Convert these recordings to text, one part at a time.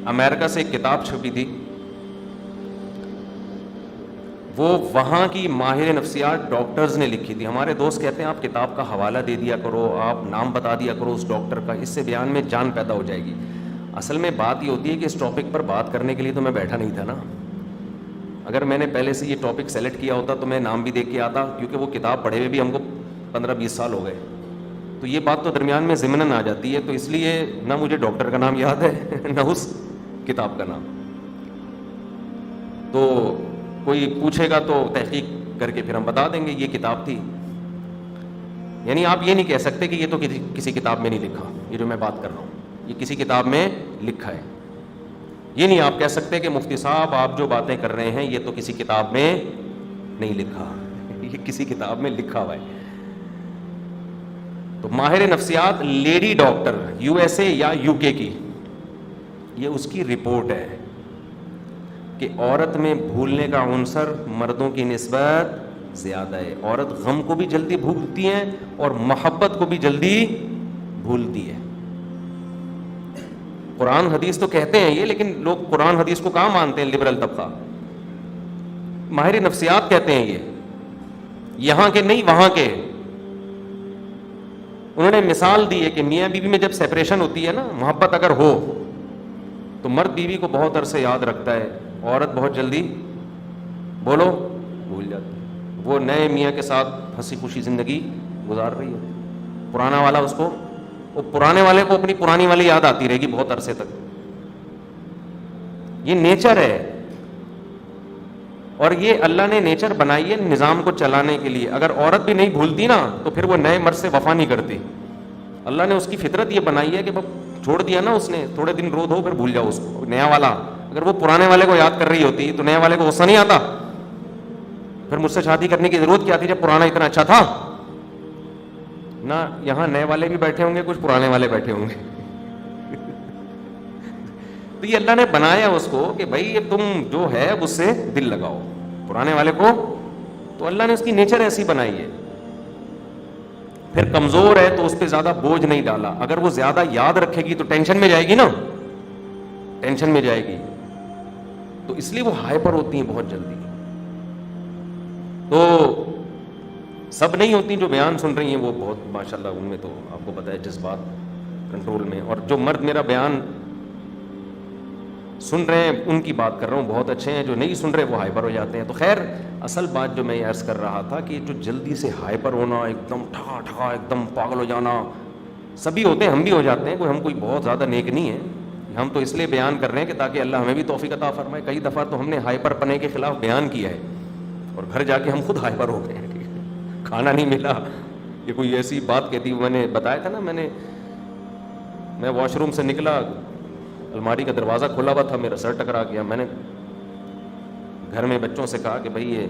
امریکہ سے ایک کتاب چھپی تھی, وہ وہاں کی ماہر نفسیات ڈاکٹرز نے لکھی تھی. ہمارے دوست کہتے ہیں آپ کتاب کا حوالہ دے دیا کرو, آپ نام بتا دیا کرو اس ڈاکٹر کا, اس سے بیان میں جان پیدا ہو جائے گی. اصل میں بات یہ ہوتی ہے کہ اس ٹاپک پر بات کرنے کے لیے تو میں بیٹھا نہیں تھا نا. اگر میں نے پہلے سے یہ ٹاپک سلیکٹ کیا ہوتا تو میں نام بھی دیکھ کے آتا, کیونکہ وہ کتاب پڑھے ہوئے بھی ہم کو 15-20 سال ہو گئے, تو یہ بات تو درمیان میں ضمناً آ جاتی ہے. تو اس لیے نہ مجھے ڈاکٹر کا نام یاد ہے نہ اس کتاب کا نام. تو کوئی پوچھے گا تو تحقیق کر کے پھر ہم بتا دیں گے یہ کتاب تھی. یعنی آپ یہ نہیں کہہ سکتے کہ یہ تو کسی کتاب میں نہیں لکھا, یہ جو میں بات کر رہا ہوں یہ کسی کتاب میں لکھا ہے. یہ نہیں آپ کہہ سکتے کہ مفتی صاحب آپ جو باتیں کر رہے ہیں یہ تو کسی کتاب میں نہیں لکھا, یہ کسی کتاب میں لکھا ہوا ہے. تو ماہر نفسیات لیڈی ڈاکٹر USA یا UK کی, یہ اس کی رپورٹ ہے کہ عورت میں بھولنے کا عنصر مردوں کی نسبت زیادہ ہے. عورت غم کو بھی جلدی بھولتی ہے اور محبت کو بھی جلدی بھولتی ہے. قرآن حدیث تو کہتے ہیں یہ, لیکن لوگ قرآن حدیث کو کہاں مانتے ہیں, لبرل طبقہ. ماہر نفسیات کہتے ہیں یہ, یہاں کے نہیں وہاں کے. انہوں نے مثال دی ہے کہ میاں بیوی میں جب سیپریشن ہوتی ہے نا, محبت اگر ہو تو مرد بیوی کو بہت عرصے یاد رکھتا ہے, عورت بہت جلدی بولو بھول جاتی ہے. وہ نئے میاں کے ساتھ ہنسی خوشی زندگی گزار رہی ہے, پرانا والا اس کو, وہ پرانے والے کو اپنی پرانی والی یاد آتی رہے گی بہت عرصے تک. یہ نیچر ہے, اور یہ اللہ نے نیچر بنائی ہے نظام کو چلانے کے لیے. اگر عورت بھی نہیں بھولتی نا تو پھر وہ نئے مرد سے وفا نہیں کرتی. اللہ نے اس کی فطرت یہ بنائی ہے کہ چھوڑ دیا نا اس نے, تھوڑے دن رو دو پھر بھول جاؤ اس کو. نیا والا اگر وہ پرانے والے کو یاد کر رہی ہوتی تو نئے والے کو غصہ نہیں آتا, پھر مجھ سے شادی کرنے کی ضرورت کیا تھی جب پرانا اتنا اچھا تھا نہ. یہاں نئے والے بھی بیٹھے ہوں گے, کچھ پرانے والے بیٹھے ہوں گے. تو یہ اللہ نے بنایا اس کو کہ بھائی تم جو ہے اس سے دل لگاؤ, پرانے والے کو. تو اللہ نے اس کی نیچر ایسی بنائی ہے. پھر کمزور ہے تو اس پہ زیادہ بوجھ نہیں ڈالا. اگر وہ زیادہ یاد رکھے گی تو ٹینشن میں جائے گی نا, ٹینشن میں جائے گی. تو اس لیے وہ ہائپر ہوتی ہیں بہت جلدی. تو سب نہیں ہوتی جو بیان سن رہی ہیں وہ بہت ماشاءاللہ ان میں تو آپ کو پتہ ہے جذبات کنٹرول میں. اور جو مرد میرا بیان سن رہے ہیں ان کی بات کر رہا ہوں, بہت اچھے ہیں. جو نہیں سن رہے وہ ہائپر ہو جاتے ہیں. تو خیر اصل بات جو میں عرض کر رہا تھا کہ جو جلدی سے ہائپر ہونا, ایک دم ٹھا ٹھا ایک دم پاگل ہو جانا, سبھی ہوتے ہیں, ہم بھی ہو جاتے ہیں, ہم کوئی بہت زیادہ نیک نہیں ہے. ہم تو اس لیے بیان کر رہے ہیں کہ تاکہ اللہ ہمیں بھی توفیق عطا فرمائے. کئی دفعہ تو ہم نے ہائپر پنے کے خلاف بیان کیا ہے اور گھر جا کے ہم خود ہائپر ہو گئے ہیں. کھانا نہیں ملا, یہ کوئی ایسی بات کہتی, میں نے بتایا تھا نا, میں واش روم سے نکلا, الماری کا دروازہ کھلا ہوا تھا, میرا سر ٹکرا گیا. میں نے گھر میں بچوں سے کہا کہ بھائی یہ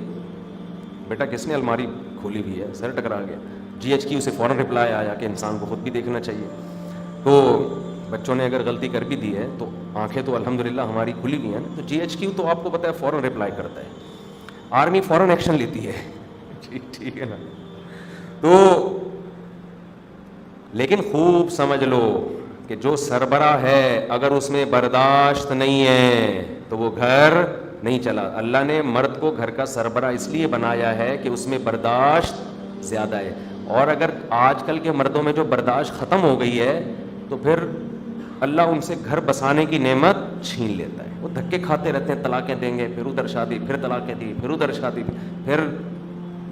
بیٹا کس نے الماری کھولی ہوئی ہے, سر ٹکرا گیا. GHQ سے فوراً رپلائی آیا کہ انسان کو خود بھی دیکھنا چاہیے. تو بچوں نے اگر غلطی کر بھی دی ہے تو آنکھیں تو الحمدللہ ہماری کھلی ہوئی ہیں نا, تو GHQ تو آپ کو پتہ ہے فوراً رپلائی کرتا ہے, آرمی فوراً ایکشن لیتی ہے. ٹھیک ہے نا. تو لیکن خوب سمجھ لو کہ جو سربراہ ہے اگر اس میں برداشت نہیں ہے تو وہ گھر نہیں چلا. اللہ نے مرد کو گھر کا سربراہ اس لیے بنایا ہے کہ اس میں برداشت زیادہ ہے. اور اگر آج کل کے مردوں میں جو برداشت ختم ہو گئی ہے تو پھر اللہ ان سے گھر بسانے کی نعمت چھین لیتا ہے. وہ دھکے کھاتے رہتے ہیں, طلاقیں دیں گے, پھر ادھر شادی, پھر طلاقیں دی, پھر ادھر شادی, پھر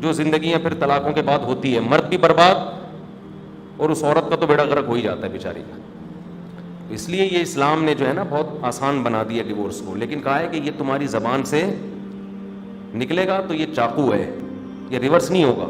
جو زندگیاں پھر طلاقوں کے بعد ہوتی ہے, مرد بھی برباد اور اس عورت کا تو بیڑا غرق ہو ہی جاتا ہے بیچاری کا. اس لیے یہ اسلام نے جو ہے نا بہت آسان بنا دیا ڈیورس کو, لیکن کہا ہے کہ یہ تمہاری زبان سے نکلے گا تو یہ چاقو ہے, یہ ریورس نہیں ہوگا.